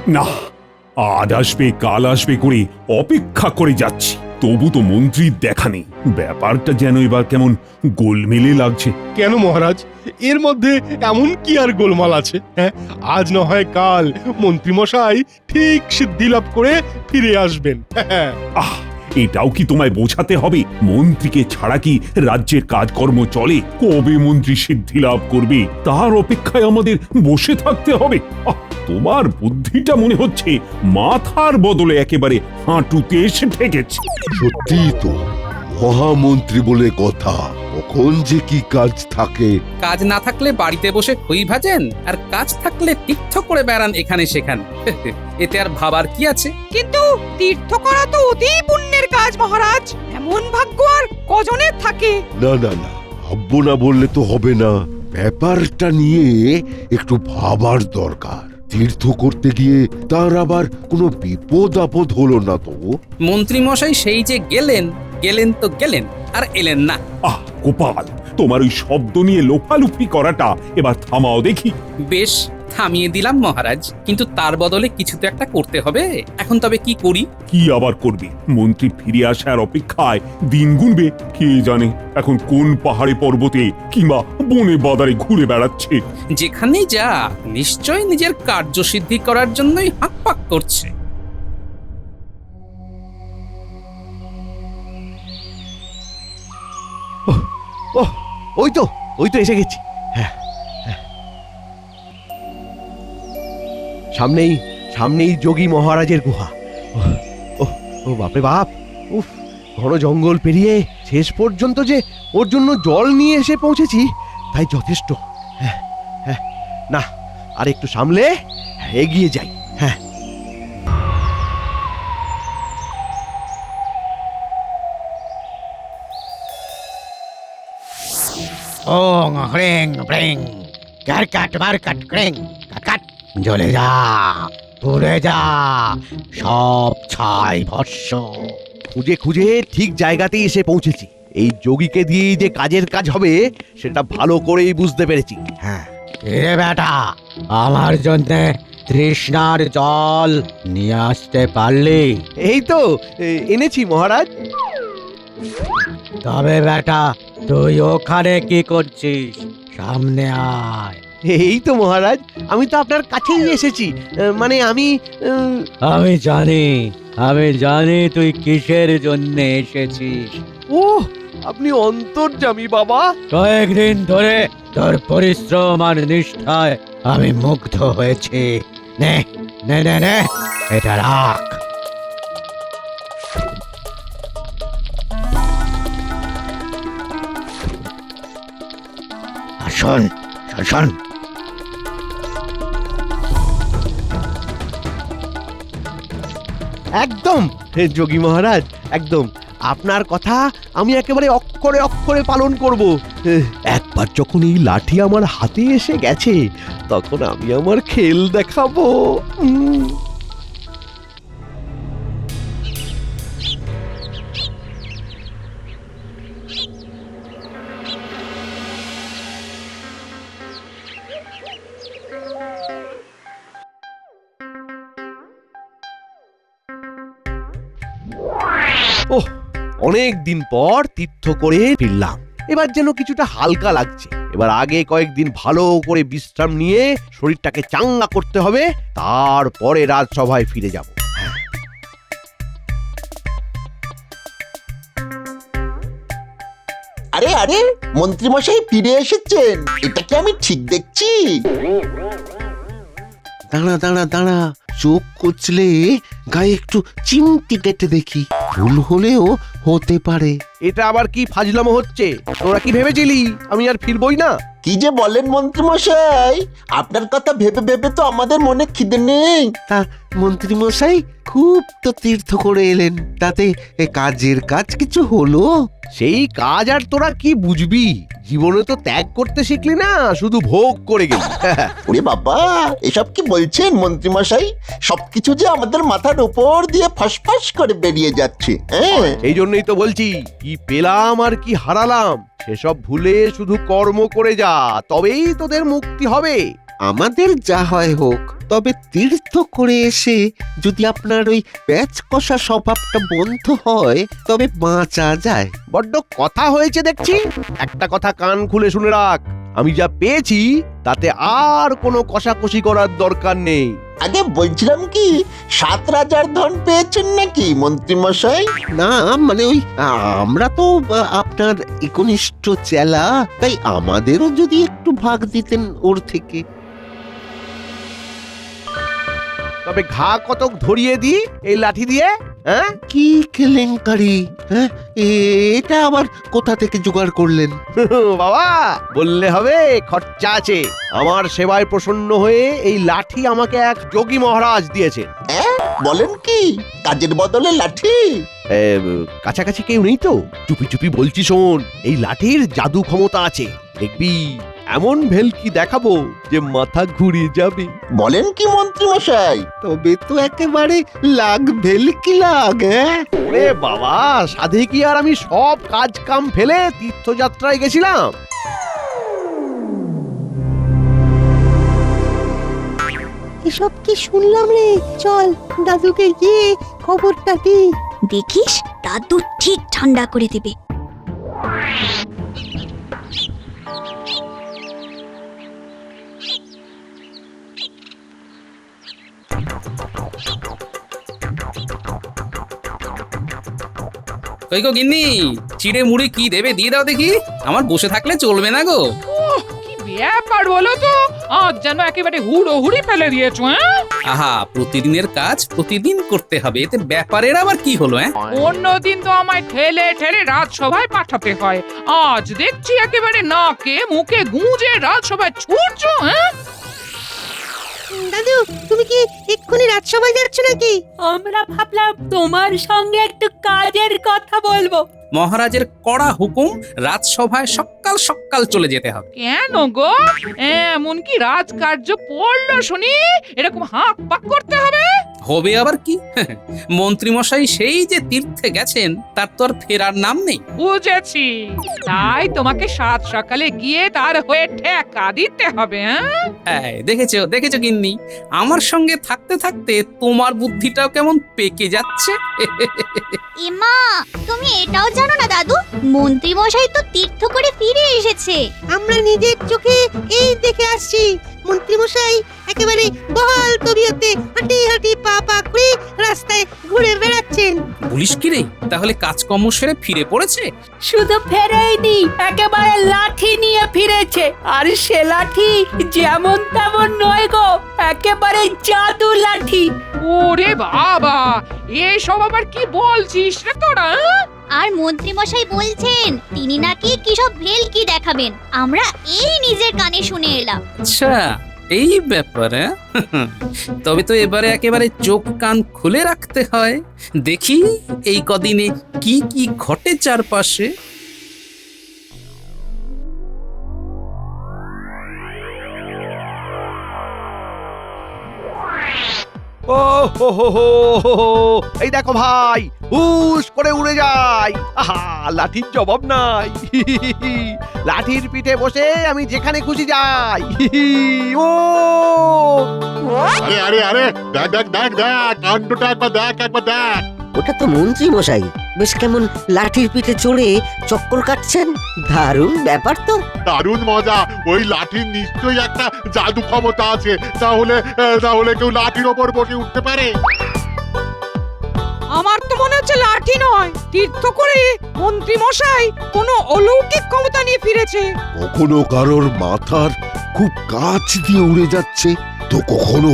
না, আজ আসবে কাল আসবে করে অপেক্ষা করে যাচ্ছি, তবু তো মন্ত্রীর দেখা নেই। ব্যাপারটা যেন এবার কেমন গোলমেলে লাগছে। কেন মহারাজ, এর মধ্যে এমন কি আর গোলমাল আছে? হ্যাঁ, আজ না হয় কাল মন্ত্রীমশাই ঠিক সিদ্ধি লাভ করে ফিরে আসবেন। হ্যাঁ, আহ, এটাও কি তোমায় বোঝাতে হবে? মন্ত্রীকে ছাড়া কি রাজ্যের কাজকর্ম চলে? কবে মন্ত্রী সিদ্ধি লাভ করবে তার অপেক্ষায় আমাদের বসে থাকতে হবে? তোমার বুদ্ধিটা মনে হচ্ছে মাথার বদলে একেবারে হাঁটুতে এসে ঠেকেছে। সত্যি তো, মহামন্ত্রী বলে কথা, কখন যে কি কাজ থাকে। কাজ না থাকলে বাড়িতে বসে খই ভাজেন, আর কাজ থাকলে তীর্থ করে বেড়ান এখানে সেখানে। এতে আর ভাবার কি আছে? কিন্তু তীর্থ করা তো অতি পুণ্যের কাজ মহারাজ, এমন ভাগ্য আর কজনের থাকে? না না না, ভাববো না বললে তো হবে না, ব্যাপারটা নিয়ে একটু ভাবার দরকার। তীর্থ করতে গিয়ে তার আবার কোনো বিপদ আপদ হলো না তো? মন্ত্রী মশাই সেই যে গেলেন তো গেলেন, আর এলেন না। আহ গোপাল, তোমার ওই শব্দ নিয়ে লোফালুফি করাটা এবার থামাও দেখি। বেশ, থামিয়ে দিলাম মহারাজ, কিন্তু তার বদলে কিছু তো একটা করতে হবে। এখন তবে কি করি? কি আবার করবে? মন্ত্রী ফিরে আসার অপেক্ষায় দিন গুনবে। কে জানে এখন কোন পাহাড়ে পর্বতে কিংবা বনে বাদারে ঘুরে বেড়াচ্ছে। যেখানেই যা, নিশ্চয় নিজের কার্যসিদ্ধি করার জন্যই হাঁকপাক করছে। ওহ, ওই তো এসে গেছি। হ্যাঁ, হ্যাঁ। সামনেই যোগী মহারাজের গুহা। ও বাপরে বাপ, উফ, ঘন জঙ্গল পেরিয়ে শেষ পর্যন্ত যে ওর জন্য জল নিয়ে এসে পৌঁছেছি তাই যথেষ্ট। হ্যাঁ, হ্যাঁ, না, আর একটু সামলে এগিয়ে যাই। হ্যাঁ, ওং হ্রেং ব্রেং কাট মারকাট ক্রেং কাট, জ্বলে যা, পুড়ে যা, সব ছাই ভস্য। খুঁজে খুঁজে ঠিক জায়গাতেই এসে পৌঁছেছি। এই যোগীকে দিয়েই যে কাজের কাজ হবে সেটা ভালো করেই বুঝতে পেরেছি। হ্যাঁ, এ বেটা, আমার জন্যে তৃষ্ণার জল নিয়ে আসতে পারলি? এই তো এনেছি মহারাজ। তবে বেটা, তুই ওখানে কি করছিস? সামনে আয়। এই তো মহারাজ, আমি তো আপনার কাছেই এসেছি। মানে আমি জানি তুই কিসের জন্য এসেছিস। ওহ, আপনি অন্তর্যামী বাবা। কয়েকদিন ধরে তোর পরিশ্রম আর নিষ্ঠায় আমি মুগ্ধ হয়েছি। নে নে নে নে, এটা রাখ। শোন শোন শোন, একদম যোগী মহারাজ, একদম আপনার কথা আমি একেবারে অক্ষরে অক্ষরে পালন করব। একবার যখন এই লাঠি আমার হাতে এসে গেছে তখন আমি আমার খেল দেখাবো। ওহ, অনেক দিন পর তীর্থ করে ফিরলাম, এবার যেন কিছুটা হালকা লাগছে। এবার আগে কয়েকদিন ভালো করে বিশ্রাম নিয়ে শরীরটাকে চাঙ্গা করতে হবে, তারপরে রাজসভায় ফিরে যাব। আরে আরে, মন্ত্রীমশাই ফিরে এসেছেন, এটা কি আমি ঠিক দেখছি? দাঁড়া দাঁড়া দাঁড়া, চোখ কচলে গায়ে একটু চিমটি কেটে দেখি, ভুল হলেও হতে পারে। এটা আবার কি ফাজলামো হচ্ছে? তোরা কি ভেবেছিলি আমি আর ফিরবই না? কি যে বলেন মন্ত্রীমশাই, আপনার কথা ভেবে ভেবে তো আমাদের মনে খিদে নেই। তা মন্ত্রী মশাই খুব তো তীর্থ করে এলেন, তাতে কাজের কাজ কিছু হলো? সেই কাজ আর তোরা কি বুঝবি? জীবনে তো ত্যাগ করতে শিখলি না, শুধু ভোগ করে গেলি। ওরে বাবা, এসব কি বলছেন মন্ত্রীমশাই? সবকিছু যে আমাদের মাথার উপর দিয়ে ফসফস করে বেরিয়ে যাচ্ছে। হ্যাঁ, এই জন্যই তো বলছি, কি পেলাম আর কি হারালাম সেসব ভুলে শুধু কর্ম করে যা, তবেই তোদের মুক্তি হবে। আমাদের যা হয় হোক, তবে তীর্থ করে এসে যদি আপনার ওই প্যাচ কষা স্বভাবটা বন্ধ হয় তবে বাঁচা যায়। বড্ড কথা হয়েছে দেখছি। একটা কথা কান খুলে শুনে রাখ, আমি যা পেয়েছি তাতে আর কোনো কষাকষি করার দরকার নেই। আগে বলছিলাম কি 7 রাজার ধন পেয়েছেন নাকি মন্ত্রী মশাই? না মানে ওই আমরা তো আপনার একনিষ্ঠ চেলা, তাই আমাদেরও যদি একটু ভাগ দিতেন ওর থেকে। তবে ঘা কতক ধরিয়ে দি এই লাঠি দিয়ে। হ্যাঁ, কি কেলেঙ্কারি! হ্যাঁ, এটা আবার কোথা থেকে জোগাড় করলেন? বাবা বললে হবে, খরচা আছে। আমার সেবায় প্রসন্ন হয়ে এই লাঠি আমাকে এক যোগী মহারাজ দিয়েছে। বলেন কি, কাজের বদলে লাঠি? কাছাকাছি কেউ নেই তো, চুপি চুপি বলছি শোন, এই লাঠির জাদু ক্ষমতা আছে। দেখবি এমন ভেলকি দেখাবো যে মাথা ঘুরিয়ে যাবে। বলেন কি মন্ত্রী মশাই? তবে তো একেবারে লাগ ভেলকি লাগ। ওরে বাবা, সাধে কি আর আমি সব কাজ কাম ফেলে তীর্থযাত্রায় গেছিলাম? এসব কি শুনলাম রে? চল দাদুকে গিয়ে খবরটা দি। দেখিস দাদু ঠিক ঠান্ডা করে দেবে। কই গো গিন্নি, চিড়ে মুড়ি কি দেবে দিয়ে দাও দেখি, আমার বসে থাকলে চলবে না গো। কি ব্যাপার বলো তো, আজ যেন একেবারে হুড়োহুড়ি ফেলে দিয়েছো। হ্যাঁ, আহা, প্রতিদিনের কাজ প্রতিদিন করতে হবে, এতে ব্যাপারের আবার কি হলো? অন্যদিন তো আমায় ঠেলে ঠেলে রাজসভায় পাঠাতে হয়, আজ দেখছি একেবারে নাকে মুখে গুঁজে রাজসভায় ছুটছো। হ্যাঁ, দাদু তুমি কি এক্ষুনি রাজসভায় যাচ্ছ নাকি? আমরা ভাবলাম তোমার সঙ্গে একটু কাজের কথা বলবো। মহারাজের কড়া হুকুম, রাজসভায় সকাল সকাল চলে যেতে হবে। কেন গো, এমন কি রাজকার্য পড়লো শুনি এরকম হাঁক পাক করতে হবে? হবে আবার কি, মন্ত্রী মশাই সেই যে তীর্থে গেছেন তার তো আর ফেরার নাম নেই। বুঝেছি, তাই তোমাকে সাত সকালে গিয়ে তার হয়ে ঠেকা দিতে হবে। হ্যাঁ, দেখেছো দেখেছো গিন্নি, আমার সঙ্গে থাকতে থাকতে তোমার বুদ্ধিটাও কেমন পেকে যাচ্ছে। এমা, তুমি এটাও জানো না দাদু, মন্ত্রী মশাই তো তীর্থ করে ফিরে এসেছে। আমরা নিজের চোখে এই দেখে আসছি, মন্ত্রী মশাই একেবারে বহাল তবিয়তে হাঁটি হাঁটি পা পা করে রাস্তায় ঘুরে বেড়াচ্ছেন। বলিস কি রে, তাহলে কাজকর্ম সেরে ফিরে পড়েছে? শুধু ফেরেইনি, একেবারে লাঠি নিয়ে ফিরেছে। আর সে লাঠি যেমন তেমন নয় গো, একেবারে জাদু লাঠি। ওরে বাবা, এসব আবার কি বলছিস রে তোরা? আর মন্ত্রী মশাই বলছেন তিনি নাকি কিসব ভেলকি দেখাবেন, আমরা এই নিজের কানে শুনে এলাম। আচ্ছা, এই ব্যাপারে তবে তো এবারে একেবারে চোখ কান খুলে রাখতে হয়, দেখি এই কদিনে কি কি ঘটে চারপাশে। ও হো হো হো হো, এই দেখো ভাই, হুশ করে উড়ে যায়। আহা, লাঠির জবাব নাই। লাঠির পিঠে বসে আমি যেখানে খুশি যাই। ও আরে আরে আরে, দেখ দেখ দেখ দেখ, কাণ্ডটা একবার দেখ, একবার দেখ। ওটা তো মন্ত্রী মশাই, বেশ কেমন লাঠির পিঠে চড়ে চক্কর কাটছেন। দারুণ ব্যাপার তো। দারুণ মজা। ওই লাঠির নিশ্চয়ই একটা জাদু ক্ষমতা আছে, তাহলে তাহলে কেউ লাঠির ওপর বসে উঠতে পারে। আমার তো মনে হচ্ছে লাঠি নয়, তীর্থ করে মন্ত্রী মশাই কোনো অলৌকিক ক্ষমতা নিয়ে ফিরেছে। কখনো কারোর মাথার খুব কাছ দিয়ে উড়ে যাচ্ছে, তো কখনো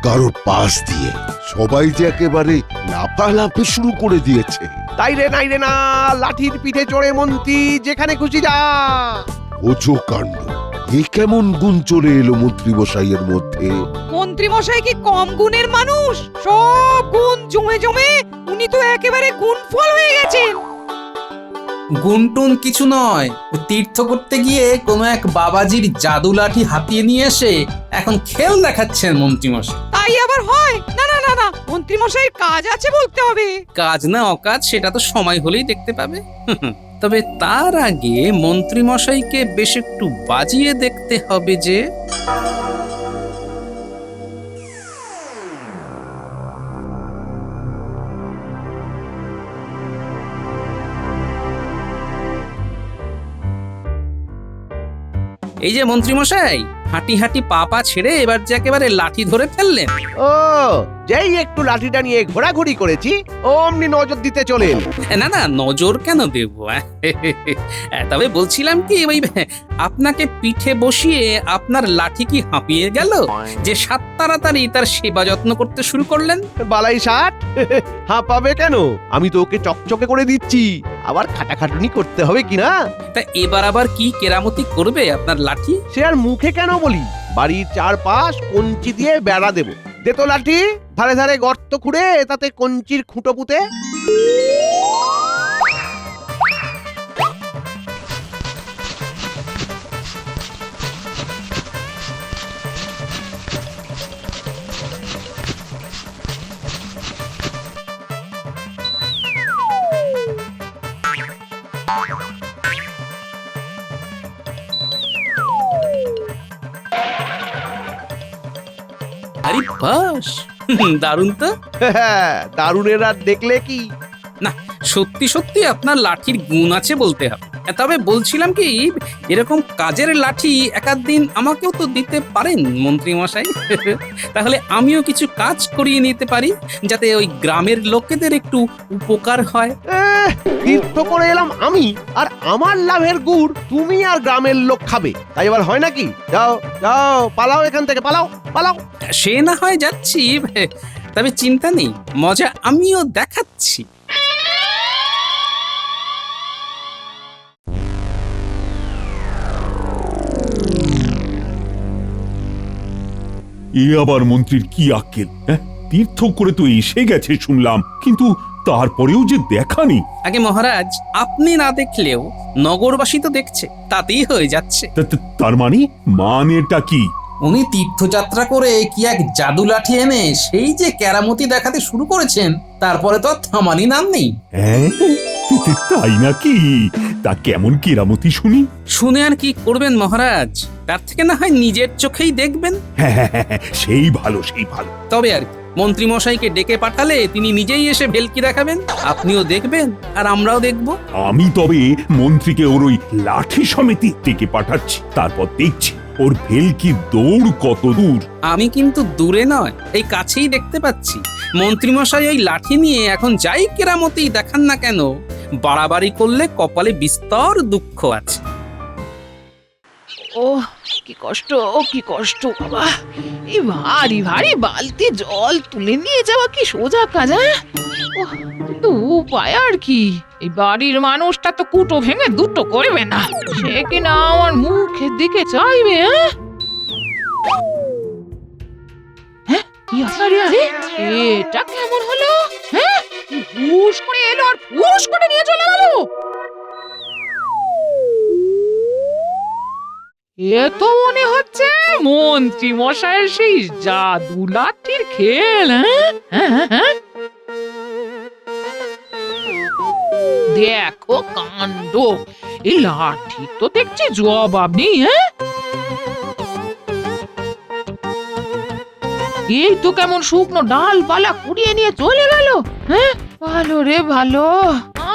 কারোর পাশ দিয়ে। সবাই যে একেবারে লাফালাফি শুরু করে দিয়েছে। তাই রে নাই রে না, লাঠির পিঠে চড়ে মন্ত্রী যেখানে খুশি যা। ওজো কাণ্ড, এ কেমন গুণ চলে এলো মন্ত্রী মশাইয়ের মধ্যে? মন্ত্রী মশাই কি কম গুণের মানুষ? সব গুণ জমে জমে উনি তো একেবারে গুণফল হয়ে গেছেন। গুনটুন কিছু নয়, তীর্থ করতে গিয়ে কোনো এক বাবাজির জাদু লাঠি হাতিয়ে নিয়ে এসে এখন খেল দেখাচ্ছেন মন্ত্রী মশাই। তাই আবার হয়? না না না না, মন্ত্রী মশাই কাজ আছে বলতে হবে। কাজ না অকাজ সেটা তো সময় হলেই দেখতে পাবে। তবে তার আগে মন্ত্রী মশাইকে বেশ একটু বাজিয়ে দেখতে হবে যে। এই যে মন্ত্রীমশাই, হাঁটি হাঁটি পা পা ছেড়ে এবার যে একেবারে লাঠি ধরে ফেললেন। ও, যেই একটু লাঠিটা নিয়ে ঘোরাঘুরি করেছি অমনি নজর দিতে চলেন। না না, নজর কেন দেব? তবে বলছিলাম কি, ওই আপনাকে পিঠে বসিয়ে আপনার লাঠি কি হাঁপিয়ে গেল যে সাত তাড়াতাড়ি তার সেবা যত্ন করতে শুরু করলেন? বালাই ষাট, হাঁপাবে কেন? আমি তো ওকে চকচকে করে দিচ্ছি, আবার খাটাখাটুনি করতে হবে কিনা। তা এবার আবার কি কেরামতি করবে আপনার লাঠি? সে আর মুখে কেন বলি, বাড়ির চারপাশ কঞ্চি দিয়ে বেড়া দেব। দে তো লাঠি, ধারে ধারে গর্ত খুঁড়ে তাতে কঞ্চির খুঁটো পুঁতে। আরে বাস, দারুণ তো। দারুণের আর দেখলে কি? না, সত্যি সত্যি আপনার লাঠির গুণ আছে বলতে হবে। তবে বলছিলাম কি, এরকম কাজের লাঠি একাধ দিন আমাকেও তো দিতে পারেন মন্ত্রী মশাই। তাহলে আমিও কিছু কাজ করিয়ে নিতে পারি, যাতে ওই গ্রামের লোকেদের একটু উপকার হয়। তীর্থ করে এলাম আমি, আর আমার লাভের গুড় তুমি আর গ্রামের লোক খাবে, তাই এবার হয় নাকি? যাও যাও, পালাও এখান থেকে, পালাও পালাও। সে না হয় যাচ্ছি, তবে চিন্তা নেই, মজা আমিও দেখাচ্ছি। এ আবার মন্ত্রীর কি আক্কেল? তীর্থ করে তো এসে গেছে শুনলাম, কিন্তু তারপরেও যে দেখা নেই। আগে মহারাজ, আপনি না দেখলেও নগরবাসী তো দেখছে, তাতেই হয়ে যাচ্ছে। তার মানেটা কি? উনি তীর্থযাত্রা করে কি এক জাদু লাঠি এনে সেই যে কেরামতি দেখাতে শুরু করেছেন, তারপরে তো থামানি নাম নেই। তাই নাকি? তা কেমন কেরামতি শুনি? শুনে আর কি করবেন মহারাজ, তার থেকে না হয় নিজের চোখেই দেখবেন। হ্যাঁ, সেই ভালো, সেই ভালো। তবে আর মন্ত্রী মশাইকে ডেকে পাঠালে তিনি নিজেই এসে ভেলকি দেখাবেন, আপনিও দেখবেন আর আমরাও দেখব। আমি তবে মন্ত্রীকে ওর ওই লাঠি সমিতি ডেকে পাঠাচ্ছি, তারপর দেখছি ওর ভেলকি দৌড় কত দূর। আমি কিন্তু দূরে নয়, এই কাছেই দেখতে পাচ্ছি। মন্ত্রীমশাই ওই লাঠি নিয়ে এখন যাই কেরামতি দেখান না কেন, বাড়াবাড়ি করলে কপালে বিস্তর দুঃখ আছে। ও কি কষ্ট, কি কষ্ট বাবা! এই ভারী ভারী বালতি জল তুলে নিয়ে যাওয়া কি সোজা কাজ? কিন্তু উপায় আর কি? এই বাড়ির মানুষটা তো কুটো ভেঙে দুটো করবে না, সে কিনা আমার মুখের দিকে চাইবে। কি আরে আরে, এটা কেমন হলো? হ্যাঁ, হুশ করে এলো আর হুশ করে নিয়ে চলে গেল। এ তো মনে হচ্ছে মন্ত্রী মশাইয়ের সেই জাদু লাঠির খেল। দেখো কাণ্ড, এই লাঠি তো দেখছি জবাব নেই। এই তো কেমন শুকনো ডালপালা কুড়িয়ে নিয়ে চলে গেল। ভালো রে ভালো,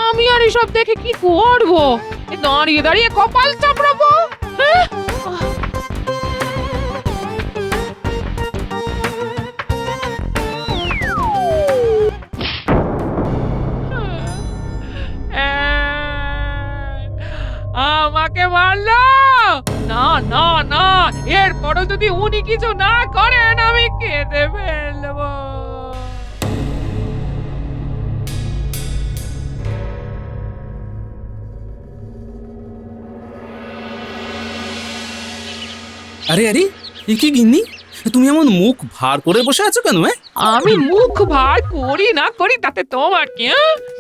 আমি আর এসব দেখে কি করবো? দাঁড়িয়ে দাঁড়িয়ে কপাল চাপড়াবো। আমাকে মারলো? না না না, এরপরও যদি উনি কিছু না করেন আমি কেঁদে ফেলবো। আরে আরে, এ কি গিন্নি, তুমি এমন মুখ ভার করে বসে আছো কেন? আমি মুখ ভার করি না করি তাতে তোমার কি?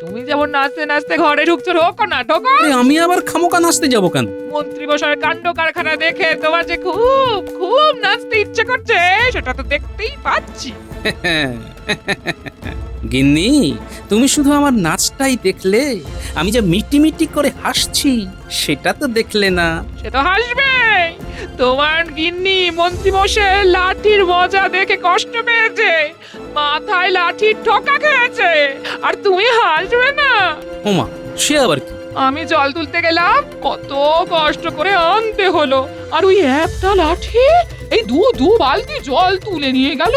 তুমি যেমন নাচতে নাচতে ঘরে ঢুকছো, ঢোকো না ঢোকো। আমি আবার খামোকা নাচতে যাবো কেন? মন্ত্রী মশাইয়ের কাণ্ড কারখানা দেখে তোমার যে খুব খুব নাচতে ইচ্ছে করছে, সেটা তো দেখতেই পাচ্ছি। গিন্নি, তুমি শুধু আমার নাচটাই দেখলে, আমি যে মিটি মিটি করে হাসছি সেটা তো দেখলে না। সে তো হাসবে, তোমার গিন্নি মন্ত্রী মশাইয়ের লাঠির মজা দেখে কষ্ট পেয়েছে, মাথায় লাঠির ঠোকা খেয়েছে, আর তুমি হাসবে না? ওমা, সে আবার কি? আমি জল তুলতে গেলাম, কত কষ্ট করে আনতে হলো, আর ওই একটা লাঠি এই দু বালতি জল তুলে নিয়ে গেল।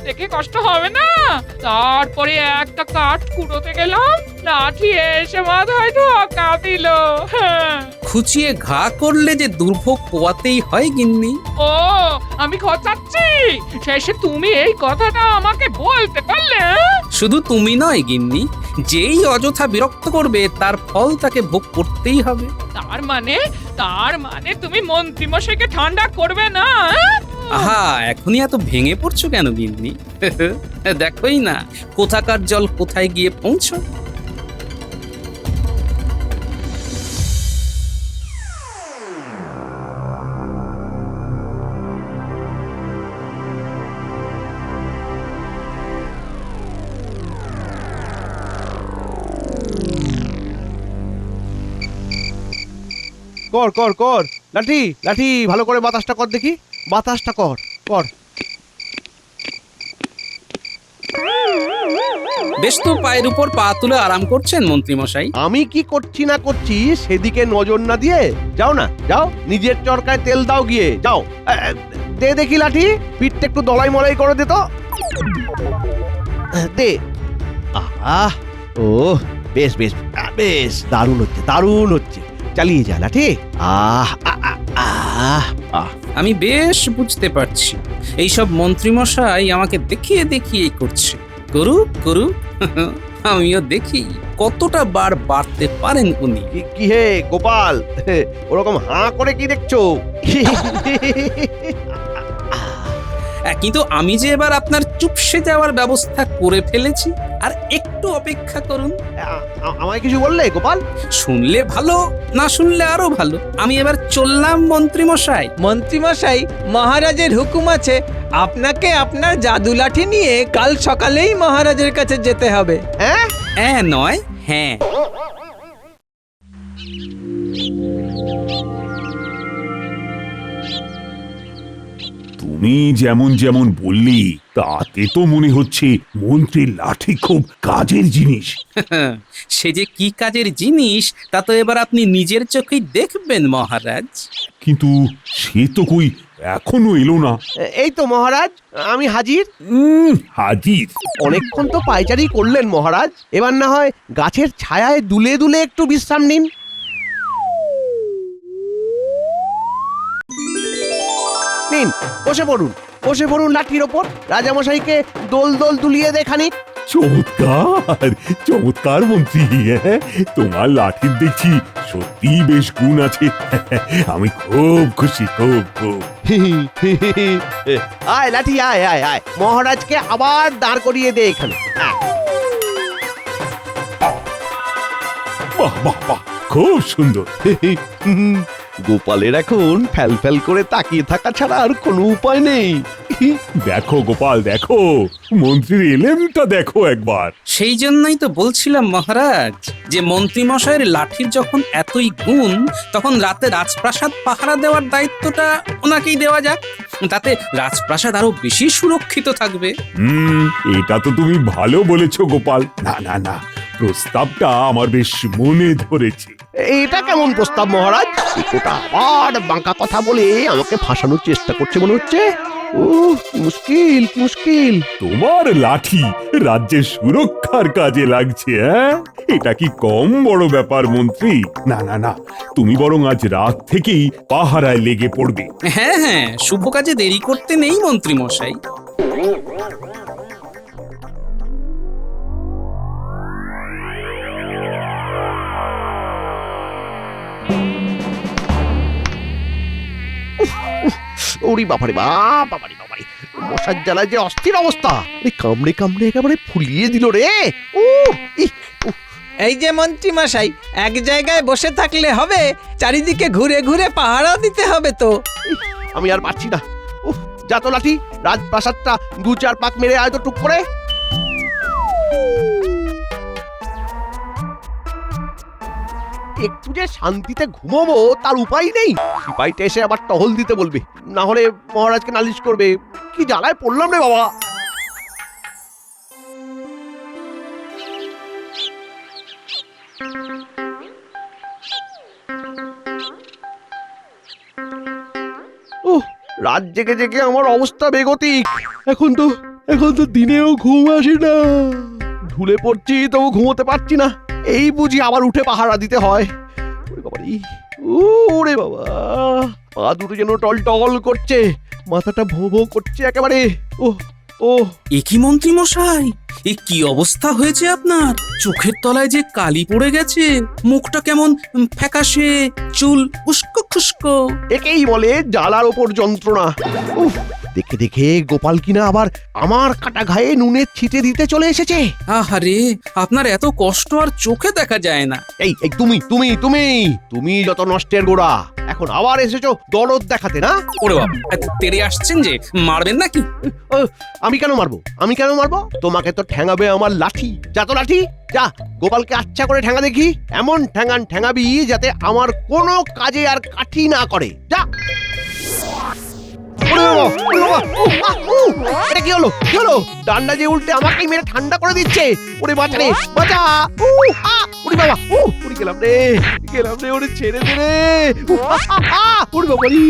দেখে কষ্ট হবে না? তারপরে একটা কাঠ কুড়োতে গেলাম, লাঠি এসে মাথায় ঢোকা দিল। হ্যাঁ। খুচিয়ে ঘা করলে যে দুর্ভোগ পোয়াতেই হয় গিন্নি। ও, আমি খচাচ্ছি, শেষে তুমি এই কথাটা আমাকে বলতে পারলে? শুধু তুমি নয় গিন্নি, যেই অযথা বিরক্ত করবে তার ফল তাকে ভোগ করতেই হবে। তার মানে তুমি মন্ত্রী মশাইকে ঠান্ডা করবে না? আহা, এখনই এত ভেঙে পড়ছো কেন গিন্নি? দেখোই না কোথাকার জল কোথায় গিয়ে পৌঁছো। কর কর কর লাঠি লাঠি, ভালো করে বাতাসটা কর দেখি, বাতাসটা কর কর। বেশ তো পায়ের উপর পা তুলে আরাম করছেন মন্ত্রী মশাই। আমি কি করছি না করছি সেদিকে নজর না দিয়ে যাও না, যাও নিজের চরকায় তেল দাও গিয়ে, যাও। দে দেখি লাঠি, পিঠটা একটু দলাই মলাই করে দে তো, দে। আহ ও বেশ বেশ বেশ, দারুণ হচ্ছে দারুণ হচ্ছে, চালিয়ে যা লাঠি। আহ আহ আহ আমি বেশ বুঝতে পারছি এইসব মন্ত্রী মশাই আমাকে দেখিয়ে দেখিয়ে করছে। করুক করুক, আমিও দেখি কতটা বার বাড়তে পারেন উনি। কি হে গোপাল, ওরকম হাঁ করে কি দেখছো? কিন্তু আমি যে এবার আপনার চুপসে যাওয়ার ব্যবস্থা করে ফেলেছি, আর একটু অপেক্ষা করুন। আমায় কিছু বললে গোপাল? শুনলে ভালো, না শুনলে আরো ভালো। আমি এবার চললাম মন্ত্রী মশাই। মন্ত্রী মশাই, মহারাজের হুকুম আছে, আপনাকে আপনার জাদু লাঠি নিয়ে কাল সকালেই মহারাজের কাছে যেতে হবে। হ্যাঁ হ্যাঁ নয় হ্যাঁ। তুমি যেমন যেমন বললি তাতে তো মনে হচ্ছে মন্ত্রীর লাঠি খুব কাজের জিনিস। সে যে কি কাজের জিনিস তা তো এবার আপনি নিজের চোখেই দেখবেন মহারাজ। কিন্তু সে তো কই এখনো এলো না। এই তো মহারাজ, আমি হাজির। হাজির? অনেকক্ষণ তো পায়চারি করলেন মহারাজ, এবার না হয় গাছের ছায়ায় দুলে দুলে একটু বিশ্রাম নিন। নিন, বসে পড়ুন, বসে পড়ুন লাঠির ওপর, রাজামশাইকে দোল দোল দুলিয়ে দেখানি। চমৎকার চমৎকার মন্ত্রী, তোমার লাঠির দেখছি সত্যি বেশ গুণ আছে। আমি খুব খুশি, খুব খুব। আয় লাঠি, আয় আয় আয়, মহারাজকে আবার দাঁড় করিয়ে দে এখানে। বাহ বাহ বাহ, খুব সুন্দর। গোপালের এখন ফ্যাল ফ্যাল করে তাকিয়ে থাকা ছাড়া আর কোনো উপায় নেই। দেখো গোপাল, দেখো মন্ত্রীর এলেমটা দেখো একবার। সেই জন্যই তো বলছিলাম মহারাজ, যে মন্ত্রী মশাইয়ের লাঠির যখন এতই গুণ, তখন রাতে রাজপ্রাসাদ পাহারা দেওয়ার দায়িত্বটা ওনাকেই দেওয়া যাক, তাতে রাজপ্রাসাদ আরো বেশি সুরক্ষিত থাকবে। এটা তো তুমি ভালো বলেছো গোপাল। না না না, প্রস্তাবটা আমার বেশ মনে ধরেছে। এটা কেমন প্রস্তাব মহারাজ? ওটা আবার বাঁকা কথা বলে আমাকে ফাঁসানোর চেষ্টা করছে মনে হচ্ছে। ও মুশকিল, কি মুশকিল। তোমার লাঠি রাজ্যের সুরক্ষার কাজে লাগছে, হ্যাঁ? এটা কি কম বড় ব্যাপার মন্ত্রী? না না না, তুমি বরং আজ রাত থেকেই পাহারায় লেগে পড়বে। হ্যাঁ হ্যাঁ, শুভ কাজে দেরি করতে নেই মন্ত্রী মশাই। ওরে বাবারে বাপ, বাবারে বাবারে, মশার জ্বালায় যে অস্থির অবস্থা। কামড়ে কামড়ে একেবারে ফুলিয়ে দিল রে। এই যে মন্ত্রী মশাই, এক জায়গায় বসে থাকলে হবে, চারিদিকে ঘুরে ঘুরে পাহারা দিতে হবে তো। আমি আর পারছি না। যা তো লাঠি, রাজপ্রাসাদটা দু চার পাক মেরে আয় তো টুক করে। একটু যে শান্তিতে ঘুমোবো তার উপায় নেই। সিপাইটা এসে আবার টহল দিতে বলবে, না হলে মহারাজকে নালিশ করবে। কি জ্বালায় পড়লাম রে বাবা। রাত জেগে জেগে আমার অবস্থা বেগতিক। এখন তো দিনেও ঘুম আসে না, ঢুলে পড়ছি তবু ঘুমোতে পারছি না। এই বুঝি আবার উঠে পাহারা দিতে হয়। ওরে বাবা রে, ওরে বাবা, পা দুটো যেন টল টল করছে, মাথাটা ভোঁ ভোঁ করছে একেবারে। ও এ কি মন্ত্রী মশাই, এ কি অবস্থা হয়েছে আপনার? চোখের তলায় যে কালি পড়ে গেছে, মুখটা কেমন ফ্যাকাশে, চুল উস্কো খুস্কো। একেই বলে জ্বালার ওপর যন্ত্রণা। উফ, দেখে দেখে গোপাল কিনা আবার আমার কাটা ঘায়ে নুনের ছিটে দিতে চলে এসেছে। আহারে, আপনার এত কষ্ট আর চোখে দেখা যায় না। এই তুমি যত নষ্টের গোড়া, এখন আবার এসেছো দরদ দেখাতে না? ওরে বাবা, এত তেড়ে আসছেন যে, মারবেন নাকি? আমি কেন মারবো? তোমাকে তো ঠ্যাঙাবে আমার লাঠি। যা তো লাঠি, যা গোপালকে আচ্ছা করে ঠ্যাঙা দেখি। এমন ঠ্যাঙাবি যাতে আমার কোনো কাজে আর কাঠি না করে। যা। এটা কি হলো? ডান্ডা যে উল্টে আমাকেই মেরে ঠান্ডা করে দিচ্ছে। ওরে বাঁচা রে, বাঁচা। ওরে বাবা, ওরে গেলাম রে, ওরে ছেড়ে দে রে। ওরে বাবা রে।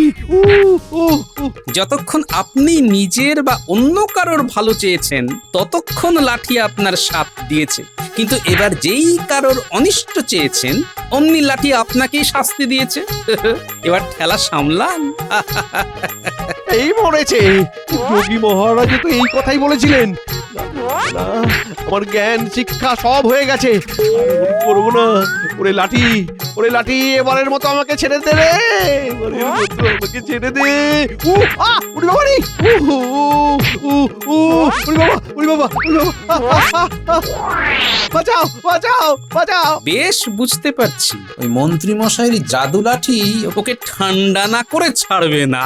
যতক্ষণ আপনি নিজের বা অন্য কারোর ভালো চেয়েছেন, ততক্ষণ লাঠি আপনার সাথ দিয়েছে। কিন্তু এবার যেই কারোর অনিষ্ট চেয়েছেন, অমনি লাঠি আপনাকেই শাস্তি দিয়েছে। এবার ঠেলা সামলান। এই মরেছে, যোগী মহারাজ তো এই কথাই বলেছিলেন। না, আমার জ্ঞান শিক্ষা সব হয়ে গেছে, করবো না। ওরে লাঠি, এবারের মতো আমাকে ছেড়ে দে রে, আমাকে ছেড়ে দে। বাঁচাও। বেশ বুঝতে পারছি, ওই মন্ত্রী মশাইয়ের জাদু লাঠি ওকে ঠান্ডা না করে ছাড়বে না।